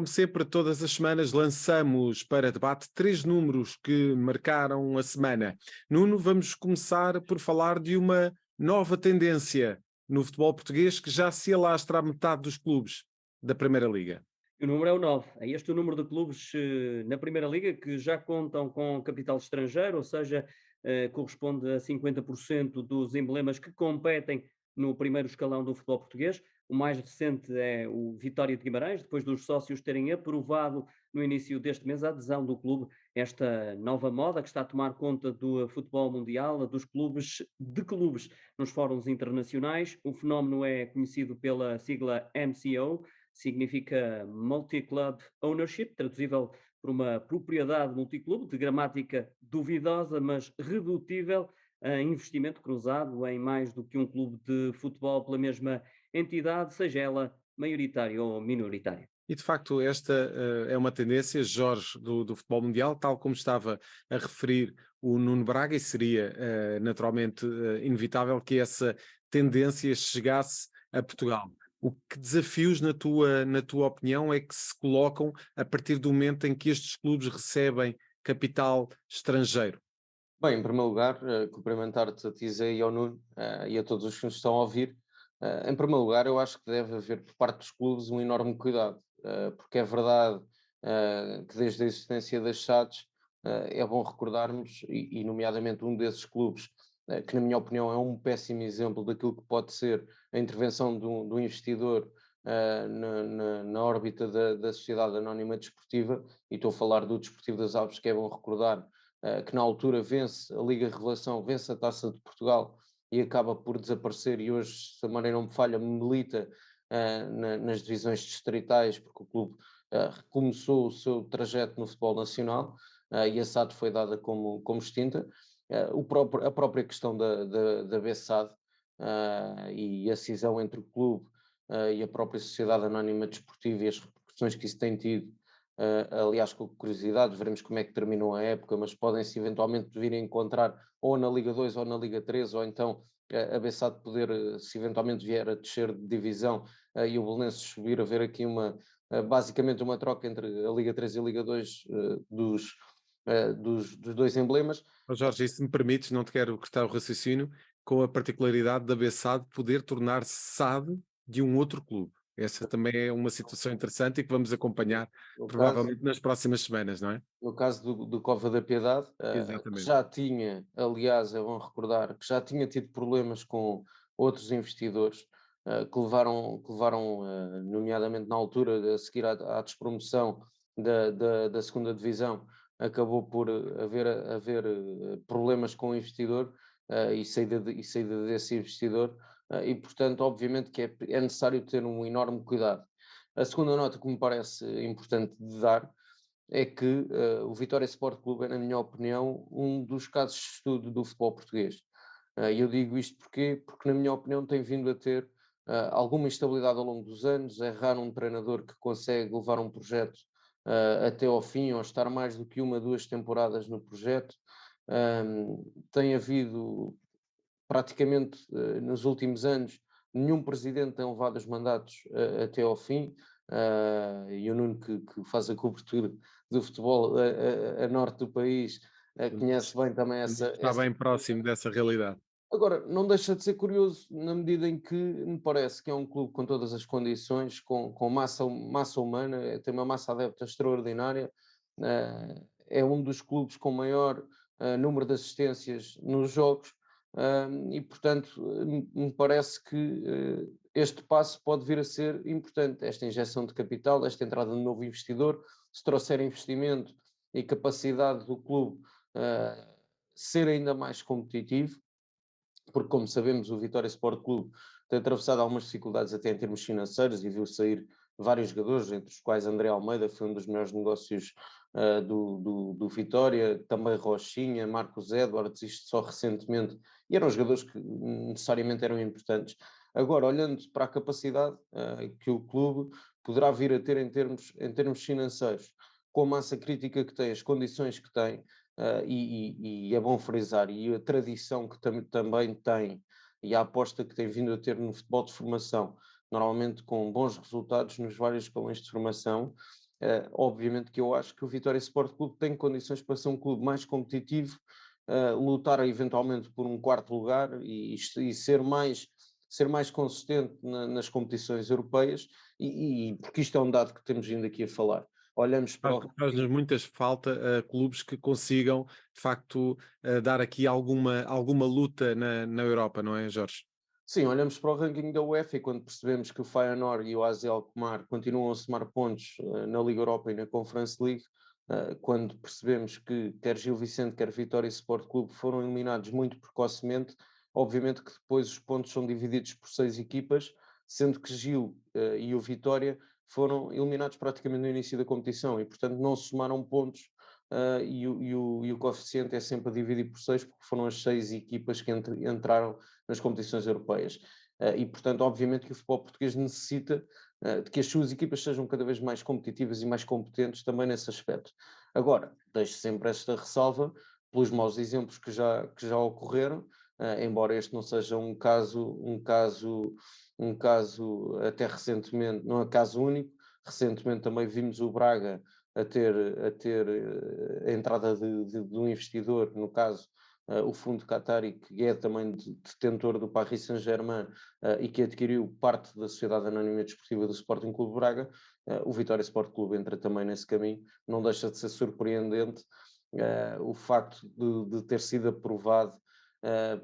como sempre, todas as semanas lançamos para debate 3 números que marcaram a semana. Nuno, vamos começar por falar de uma nova tendência no futebol português que já se alastra à metade dos clubes da Primeira Liga. O número é o 9. É este o número de clubes na Primeira Liga que já contam com capital estrangeiro, ou seja, corresponde a 50% dos emblemas que competem no primeiro escalão do futebol português. O mais recente é o Vitória de Guimarães, depois dos sócios terem aprovado no início deste mês a adesão do clube a esta nova moda que está a tomar conta do futebol mundial, dos clubes de clubes nos fóruns internacionais. O fenómeno é conhecido pela sigla MCO, significa Multi-Club Ownership, traduzível por uma propriedade multiclube, de gramática duvidosa, mas redutível a investimento cruzado em mais do que um clube de futebol pela mesma entidade, seja ela maioritária ou minoritária. E de facto, esta é uma tendência, Jorge, do futebol mundial, tal como estava a referir o Nuno Braga, e seria naturalmente inevitável que essa tendência chegasse a Portugal. O que desafios, na tua opinião, é que se colocam a partir do momento em que estes clubes recebem capital estrangeiro? Bem, em primeiro lugar, cumprimentar-te a ti, Zé, e ao Nuno, e a todos os que nos estão a ouvir. Em primeiro lugar, eu acho que deve haver por parte dos clubes um enorme cuidado, porque é verdade, que desde a existência das SADs, é bom recordarmos, e nomeadamente um desses clubes, que na minha opinião é um péssimo exemplo daquilo que pode ser a intervenção de um investidor na órbita da Sociedade Anónima Desportiva, e estou a falar do Desportivo das Aves, que é bom recordar, que na altura vence a Liga Revelação, vence a Taça de Portugal e acaba por desaparecer, e hoje, se a memória não me falha, milita nas divisões distritais, porque o clube recomeçou o seu trajeto no futebol nacional, e a SAD foi dada como extinta. A própria questão da BSAD, e a cisão entre o clube e a própria Sociedade Anónima Desportiva e as repercussões que isso tem tido. Aliás, com curiosidade, veremos como é que terminou a época, mas podem-se eventualmente vir a encontrar ou na Liga 2 ou na Liga 3, ou então a Bessade poder, se eventualmente vier a descer de divisão, e o Belenenses subir, haver aqui basicamente uma troca entre a Liga 3 e a Liga 2, dos dois emblemas. Ó Jorge, e se me permites, não te quero cortar o raciocínio, com a particularidade da BSAD poder tornar-se SAD de um outro clube. Essa também é uma situação interessante e que vamos acompanhar No caso, provavelmente nas próximas semanas, não é? no caso do Cova da Piedade, que Exatamente. já tinha, aliás, é bom recordar, que já tinha tido problemas com outros investidores, que levaram, nomeadamente na altura, a seguir à despromoção da segunda divisão, acabou por haver problemas com o investidor, e saída desse investidor, e portanto, obviamente que é necessário ter um enorme cuidado. A segunda nota que me parece importante de dar é que o Vitória Sport Clube é, na minha opinião, um dos casos de estudo do futebol português. E eu digo isto porque, na minha opinião, tem vindo a ter alguma instabilidade ao longo dos anos. É raro um treinador que consegue levar um projeto até ao fim, ou estar mais do que uma, duas temporadas no projeto. Tem havido, praticamente, nos últimos anos, nenhum presidente tem levado os mandatos até ao fim. E o Nuno, que faz a cobertura do futebol a norte do país, conhece bem também Está bem próximo dessa realidade. Agora, não deixa de ser curioso, na medida em que me parece que é um clube com todas as condições, com massa humana, tem uma massa adepta extraordinária, é um dos clubes com maior número de assistências nos jogos, e portanto me parece que este passo pode vir a ser importante, esta injeção de capital, esta entrada de novo investidor, se trouxer investimento e capacidade do clube ser ainda mais competitivo, porque, como sabemos, o Vitória Sport Clube tem atravessado algumas dificuldades até em termos financeiros e viu sair vários jogadores, entre os quais André Almeida foi um dos melhores negócios do Vitória, também Rochinha, Marcos Edwards, isto só recentemente, e eram jogadores que necessariamente eram importantes. Agora, olhando para a capacidade que o clube poderá vir a ter em termos financeiros, com a massa crítica que tem, as condições que tem, e é bom frisar, e a tradição que também tem, e a aposta que tem vindo a ter no futebol de formação, normalmente com bons resultados nos vários escalões de formação, Obviamente que eu acho que o Vitória Sport Clube tem condições para ser um clube mais competitivo, lutar eventualmente por um quarto lugar e ser mais consistente nas competições europeias, porque isto é um dado que temos vindo aqui a falar. Olhamos para o Faz-nos muitas falta a clubes que consigam, de facto, dar aqui alguma luta na Europa, não é, Jorge? Sim, olhamos para o ranking da UEFA e quando percebemos que o Feyenoord e o AZ Alkmaar continuam a somar pontos na Liga Europa e na Conference League, quando percebemos que quer Gil Vicente, quer Vitória Sport Clube foram eliminados muito precocemente, obviamente que depois os pontos são divididos por 6 equipas, sendo que Gil e o Vitória foram eliminados praticamente no início da competição e, portanto, não somaram pontos. E o coeficiente é sempre dividido por 6 porque foram as 6 equipas que entraram nas competições europeias. E, portanto, obviamente que o futebol português necessita de que as suas equipas sejam cada vez mais competitivas e mais competentes também nesse aspecto. Agora, deixo sempre esta ressalva pelos maus exemplos que já ocorreram, embora este não seja um caso até recentemente, não é caso único. Recentemente também vimos o Braga a ter a entrada de um investidor, no caso o fundo Qatari, que é também detentor do Paris Saint-Germain e que adquiriu parte da Sociedade Anónima Desportiva do Sporting Clube Braga. O Vitória Sport Clube entra também nesse caminho. Não deixa de ser surpreendente o facto de ter sido aprovado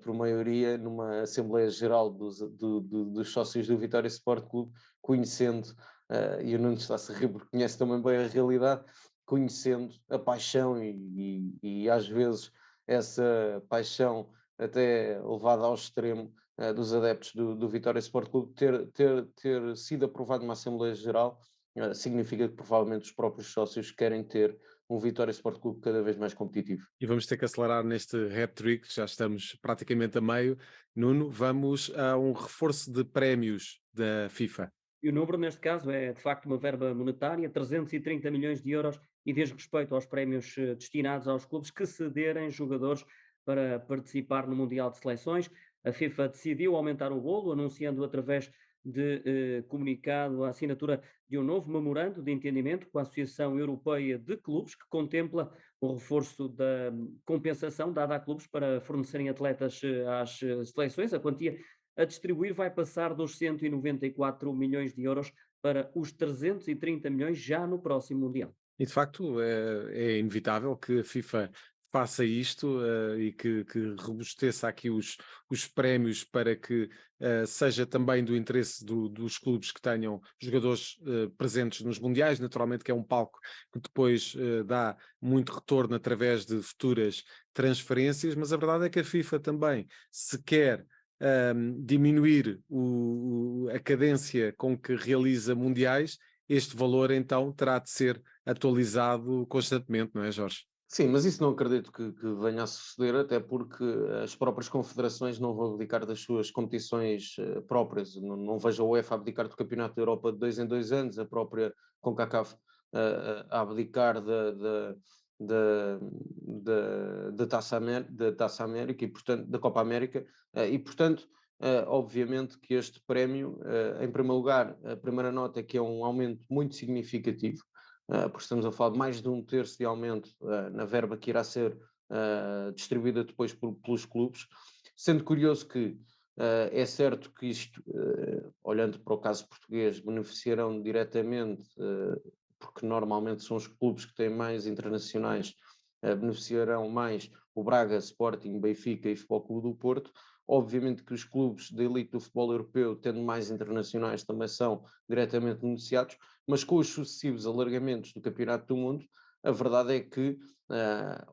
por maioria numa Assembleia Geral dos sócios do Vitória Sport Clube, conhecendo, e o Nuno está-se a rir porque conhece também bem a realidade, conhecendo a paixão e às vezes essa paixão até levada ao extremo dos adeptos do Vitória Sport Clube, ter sido aprovado numa Assembleia Geral, significa que provavelmente os próprios sócios querem ter um Vitória Sport Clube cada vez mais competitivo. E vamos ter que acelerar neste hat-trick, já estamos praticamente a meio. Nuno, vamos a um reforço de prémios da FIFA. E o número, neste caso, é de facto uma verba monetária, 330 milhões de euros, e diz respeito aos prémios destinados aos clubes que cederem jogadores para participar no Mundial de Seleções. A FIFA decidiu aumentar o bolo, anunciando através de comunicado a assinatura de um novo memorando de entendimento com a Associação Europeia de Clubes, que contempla o reforço da compensação dada a clubes para fornecerem atletas às seleções. A quantia a distribuir vai passar dos 194 milhões de euros para os 330 milhões já no próximo Mundial. E de facto é inevitável que a FIFA faça isto e que robusteça aqui os prémios para que seja também do interesse dos clubes que tenham jogadores presentes nos mundiais, naturalmente que é um palco que depois dá muito retorno através de futuras transferências, mas a verdade é que a FIFA também, se quer diminuir a cadência com que realiza mundiais, este valor então terá de ser atualizado constantemente, não é, Jorge? Sim, mas isso não acredito que venha a suceder, até porque as próprias confederações não vão abdicar das suas competições próprias. Não vejo a UEFA abdicar do Campeonato da Europa de 2 em 2 anos, a própria CONCACAF a abdicar da Taça América e, portanto, da Copa América, e, portanto, obviamente que este prémio, em primeiro lugar, a primeira nota é que é um aumento muito significativo, porque estamos a falar de mais de um terço de aumento na verba que irá ser distribuída depois pelos clubes, sendo curioso que é certo que isto, olhando para o caso português, beneficiarão diretamente, porque normalmente são os clubes que têm mais internacionais, beneficiarão mais o Braga, Sporting, Benfica e Futebol Clube do Porto. Obviamente que os clubes de elite do futebol europeu, tendo mais internacionais, também são diretamente beneficiados, mas com os sucessivos alargamentos do Campeonato do Mundo, a verdade é que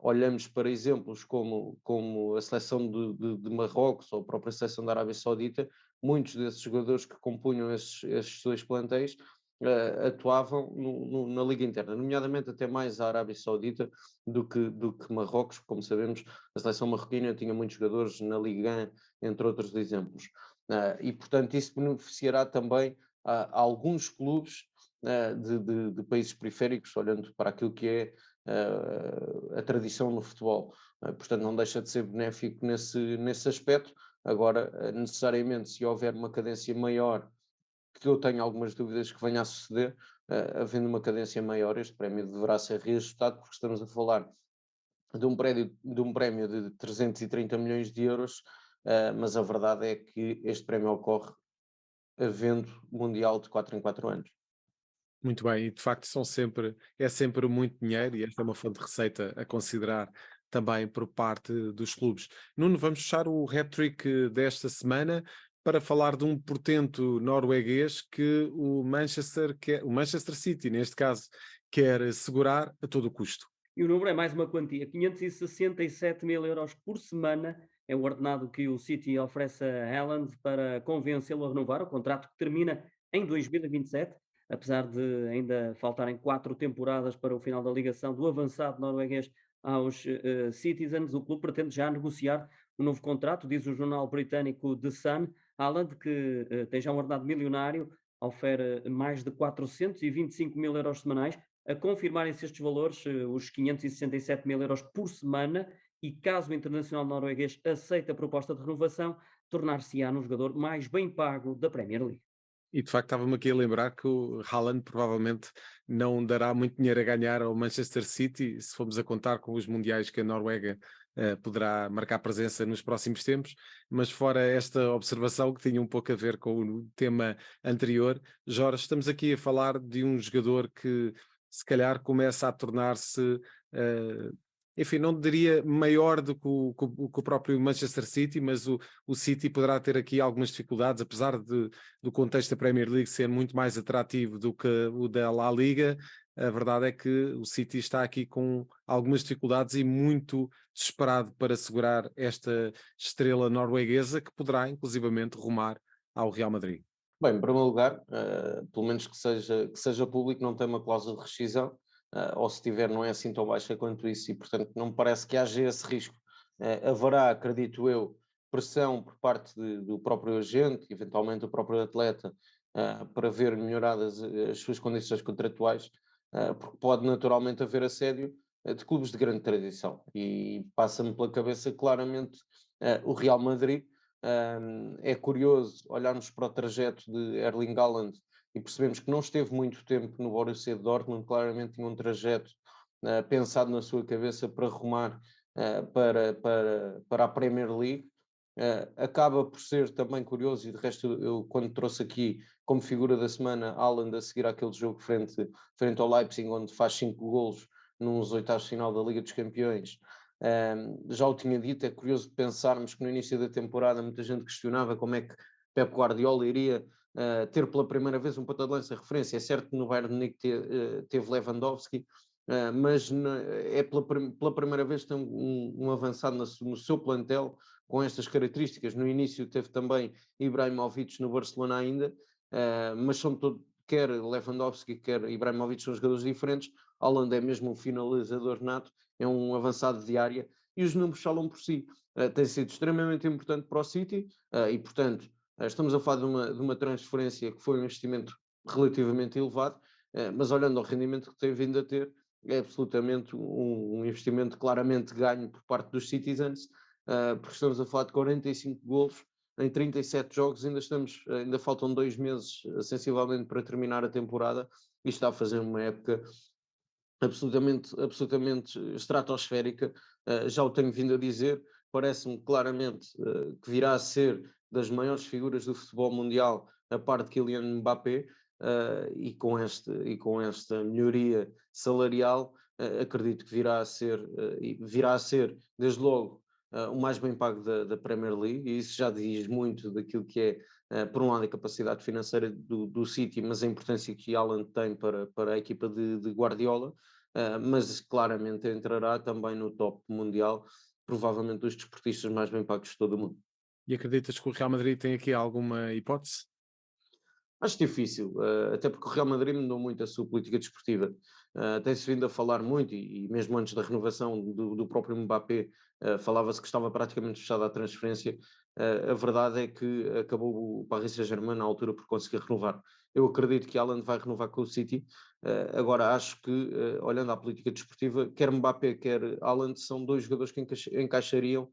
olhamos para exemplos como a seleção de Marrocos ou a própria seleção da Arábia Saudita, muitos desses jogadores que compunham esses dois plantéis atuavam na Liga Interna, nomeadamente até mais a Arábia Saudita do que Marrocos. Como sabemos, a seleção marroquina tinha muitos jogadores na Liga 1, entre outros exemplos. E, portanto, isso beneficiará também a alguns clubes de países periféricos, olhando para aquilo que é a tradição no futebol. Portanto, não deixa de ser benéfico nesse aspecto. Agora, necessariamente, se houver uma cadência maior, que eu tenho algumas dúvidas que venha a suceder, havendo uma cadência maior, este prémio deverá ser reajustado, porque estamos a falar de um prémio de 330 milhões de euros, mas a verdade é que este prémio ocorre havendo Mundial de 4 em 4 anos. Muito bem, e de facto é sempre muito dinheiro e esta é uma fonte de receita a considerar também por parte dos clubes. Nuno, vamos fechar o hat-trick desta semana para falar de um portento norueguês que o Manchester City, neste caso, quer segurar a todo custo. E o número é mais uma quantia, 567 mil euros por semana é o ordenado que o City oferece a Haaland para convencê-lo a renovar o contrato que termina em 2027, apesar de ainda faltarem 4 temporadas para o final da ligação do avançado norueguês aos Citizens. O clube pretende já negociar um novo contrato, diz o jornal britânico The Sun. Haaland, que tem já um ordenado milionário, oferece mais de 425 mil euros semanais. A confirmarem-se estes valores, os 567 mil euros por semana, e caso o internacional norueguês aceite a proposta de renovação, tornar-se-á no jogador mais bem pago da Premier League. E de facto estava-me aqui a lembrar que o Haaland provavelmente não dará muito dinheiro a ganhar ao Manchester City, se formos a contar com os mundiais que a Noruega poderá marcar presença nos próximos tempos, mas fora esta observação que tinha um pouco a ver com o tema anterior, Jorge, estamos aqui a falar de um jogador que se calhar começa a tornar-se enfim, não diria maior do que que o próprio Manchester City, mas o City poderá ter aqui algumas dificuldades, apesar do contexto da Premier League ser muito mais atrativo do que o da La Liga. A verdade é que o City está aqui com algumas dificuldades e muito desesperado para segurar esta estrela norueguesa que poderá inclusivamente rumar ao Real Madrid. Bem, em primeiro lugar, pelo menos que seja público, não tem uma cláusula de rescisão, ou se tiver não é assim tão baixa quanto isso, e portanto não me parece que haja esse risco. Haverá, acredito eu, pressão por parte do próprio agente, eventualmente do próprio atleta, para ver melhoradas as suas condições contratuais, porque pode naturalmente haver assédio de clubes de grande tradição, e passa-me pela cabeça claramente o Real Madrid. É curioso olharmos para o trajeto de Erling Haaland e percebemos que não esteve muito tempo no Borussia Dortmund, claramente tinha um trajeto pensado na sua cabeça para rumar para a Premier League. Acaba por ser também curioso, e de resto eu quando trouxe aqui como figura da semana Haaland a seguir aquele jogo frente ao Leipzig, onde faz 5 golos nos oitavos de final da Liga dos Campeões. Já o tinha dito, é curioso pensarmos que no início da temporada muita gente questionava como é que Pep Guardiola iria ter pela primeira vez um ponta de lança referência. É certo que no Bayern de Munique teve Lewandowski, mas é pela primeira vez que tem um avançado no seu plantel com estas características. No início teve também Ibrahimovic no Barcelona ainda, mas são quer Lewandowski, quer Ibrahimovic são jogadores diferentes. Haaland é mesmo um finalizador nato, é um avançado de área, e os números falam por si. Tem sido extremamente importante para o City, e portanto estamos a falar de uma transferência que foi um investimento relativamente elevado, mas olhando ao rendimento que tem vindo a ter, é absolutamente um investimento claramente ganho por parte dos Citizens, porque estamos a falar de 45 golos em 37 jogos, ainda faltam 2 meses sensivelmente para terminar a temporada, e está a fazer uma época absolutamente estratosférica. Já o tenho vindo a dizer, parece-me claramente que virá a ser das maiores figuras do futebol mundial, a par de Kylian Mbappé, e com esta melhoria salarial, acredito que virá a ser desde logo o mais bem pago da Premier League, e isso já diz muito daquilo que é, por um lado, a capacidade financeira do City, mas a importância que Haaland tem para a equipa de Guardiola. Mas claramente entrará também no top mundial, provavelmente dos desportistas mais bem pagos de todo o mundo. E acreditas que o Real Madrid tem aqui alguma hipótese? Acho difícil, até porque o Real Madrid mudou muito a sua política desportiva. Tem-se vindo a falar muito, e mesmo antes da renovação do próprio Mbappé, falava-se que estava praticamente fechada a transferência. A verdade é que acabou o Paris Saint-Germain na altura por conseguir renovar. Eu acredito que Haaland vai renovar com o City. Agora, acho que, olhando à política desportiva, quer Mbappé, quer Haaland são dois jogadores que encaixariam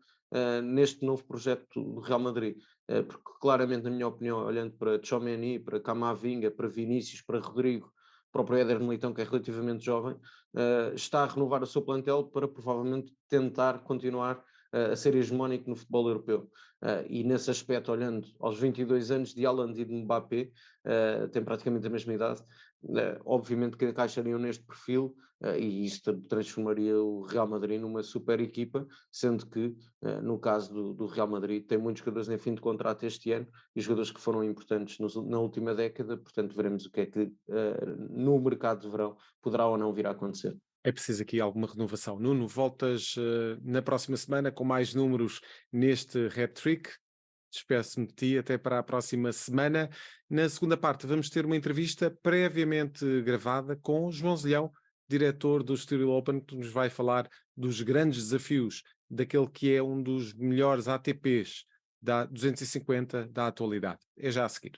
neste novo projeto do Real Madrid. Porque claramente, na minha opinião, olhando para Tchouaméni, para Camavinga, para Vinícius, para Rodrigo, próprio Éder Militão, que é relativamente jovem, está a renovar o seu plantel para provavelmente tentar continuar a ser hegemónico no futebol europeu. E nesse aspecto, olhando aos 22 anos de Haaland e de Mbappé, tem praticamente a mesma idade, obviamente que encaixariam neste perfil, e isto transformaria o Real Madrid numa super equipa, sendo que no caso do Real Madrid tem muitos jogadores em fim de contrato este ano e jogadores que foram importantes na última década, portanto veremos o que é que no mercado de verão poderá ou não vir a acontecer. É preciso aqui alguma renovação. Nuno, voltas na próxima semana com mais números neste hat-trick. Despeço-me de ti até para a próxima semana. Na segunda parte vamos ter uma entrevista previamente gravada com João Zilhão, diretor do Estoril Open, que nos vai falar dos grandes desafios daquele que é um dos melhores ATPs da 250 da atualidade. É já a seguir.